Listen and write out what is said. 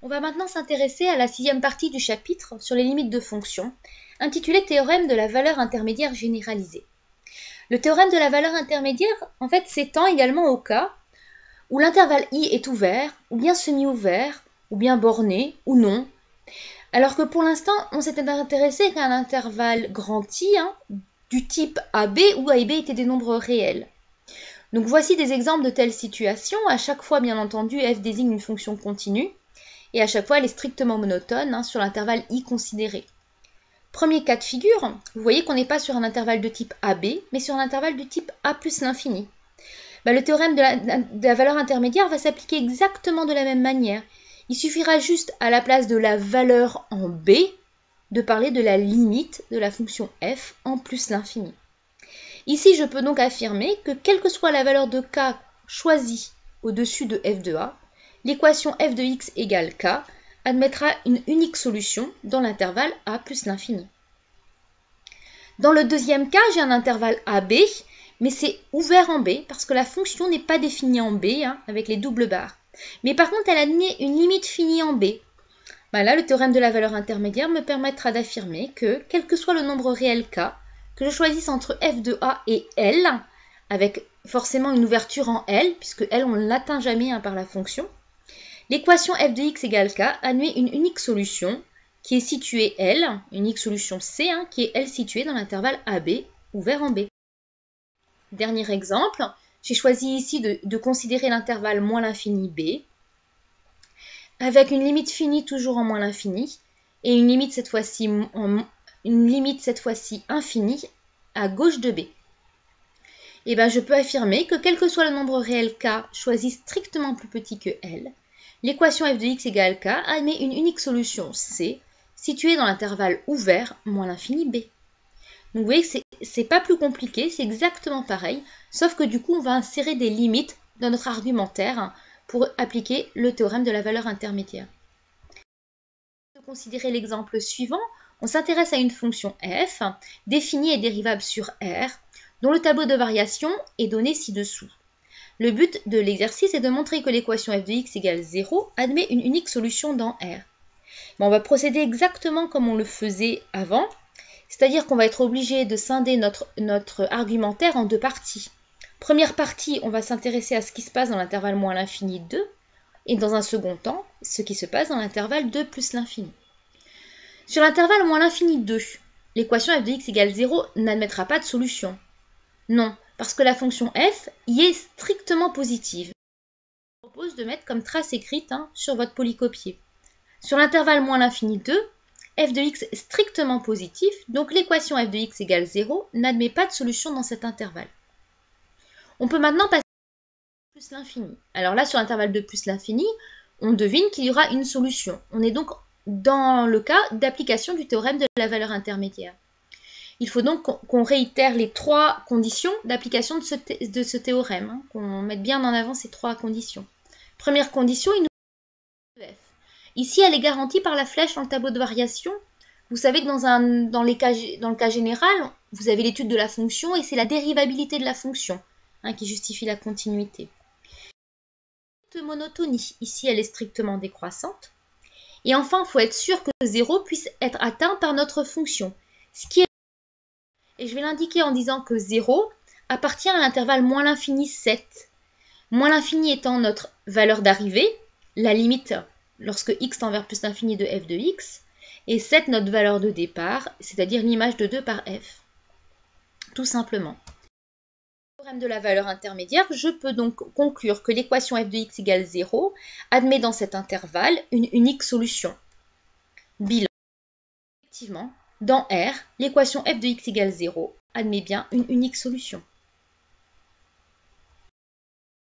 On va maintenant s'intéresser à la 6e partie du chapitre sur les limites de fonctions, intitulée Théorème de la valeur intermédiaire généralisée. Le théorème de la valeur intermédiaire, en fait, s'étend également au cas où l'intervalle I est ouvert, ou bien semi-ouvert, ou bien borné, ou non. Alors que pour l'instant, on s'était intéressé qu'à un intervalle grand I, du type AB, où A et B étaient des nombres réels. Donc voici des exemples de telles situations. À chaque fois, bien entendu, f désigne une fonction continue, et à chaque fois, elle est strictement monotone sur l'intervalle I considéré. Premier cas de figure, vous voyez qu'on n'est pas sur un intervalle de type AB, mais sur un intervalle de type A plus l'infini. Le théorème de la valeur intermédiaire va s'appliquer exactement de la même manière. Il suffira juste, à la place de la valeur en B, de parler de la limite de la fonction f en plus l'infini. Ici, je peux donc affirmer que quelle que soit la valeur de k choisie au-dessus de f de a, l'équation f de x égale k admettra une unique solution dans l'intervalle a plus l'infini. Dans le deuxième cas, j'ai un intervalle AB, mais c'est ouvert en B, parce que la fonction n'est pas définie en B, avec les doubles barres. Mais par contre, elle admet une limite finie en B. Là, le théorème de la valeur intermédiaire me permettra d'affirmer que, quel que soit le nombre réel k, que je choisisse entre f de a et L, avec forcément une ouverture en L, puisque L, on ne l'atteint jamais par la fonction, l'équation f de x égale k admet une unique solution qui est située L, une unique solution C, qui est L située dans l'intervalle AB, ouvert en B. Dernier exemple, j'ai choisi ici de considérer l'intervalle moins l'infini B, avec une limite finie toujours en moins l'infini, et une limite cette fois-ci infinie à gauche de B. Et je peux affirmer que quel que soit le nombre réel k choisi strictement plus petit que L, l'équation f de x égale k admet une unique solution C, située dans l'intervalle ouvert moins l'infini B. Donc vous voyez que c'est pas plus compliqué, c'est exactement pareil, sauf que du coup on va insérer des limites dans notre argumentaire pour appliquer le théorème de la valeur intermédiaire. Pour considérer l'exemple suivant, on s'intéresse à une fonction f, définie et dérivable sur R, dont le tableau de variation est donné ci-dessous. Le but de l'exercice est de montrer que l'équation f de x égale 0 admet une unique solution dans R. On va procéder exactement comme on le faisait avant, c'est-à-dire qu'on va être obligé de scinder notre argumentaire en deux parties. Première partie, on va s'intéresser à ce qui se passe dans l'intervalle moins l'infini 2, et dans un second temps, ce qui se passe dans l'intervalle 2 plus l'infini. Sur l'intervalle moins l'infini 2, l'équation f de x égale 0 n'admettra pas de solution. Non, parce que la fonction f y est strictement positive. Je vous propose de mettre comme trace écrite sur votre polycopier. Sur l'intervalle moins l'infini 2, f de x est strictement positif, donc l'équation f de x égale 0 n'admet pas de solution dans cet intervalle. On peut maintenant passer à plus l'infini. Alors là, sur l'intervalle de plus l'infini, on devine qu'il y aura une solution. On est donc dans le cas d'application du théorème de la valeur intermédiaire. Il faut donc qu'on réitère les trois conditions d'application de ce théorème, qu'on mette bien en avant ces trois conditions. Première condition, il nous faut f. Ici, elle est garantie par la flèche dans le tableau de variation. Vous savez que dans le cas général, vous avez l'étude de la fonction et c'est la dérivabilité de la fonction qui justifie la continuité. Monotonie, ici, elle est strictement décroissante. Et enfin, il faut être sûr que 0 puisse être atteint par notre fonction. Et je vais l'indiquer en disant que 0 appartient à l'intervalle moins l'infini 7. Moins l'infini étant notre valeur d'arrivée, la limite lorsque x tend vers plus l'infini de f de x, et 7 notre valeur de départ, c'est-à-dire l'image de 2 par f. Tout simplement. Théorème de la valeur intermédiaire, je peux donc conclure que l'équation f de x égale 0 admet dans cet intervalle une unique solution. Bilan. Effectivement, dans R, l'équation f de x égale 0 admet bien une unique solution.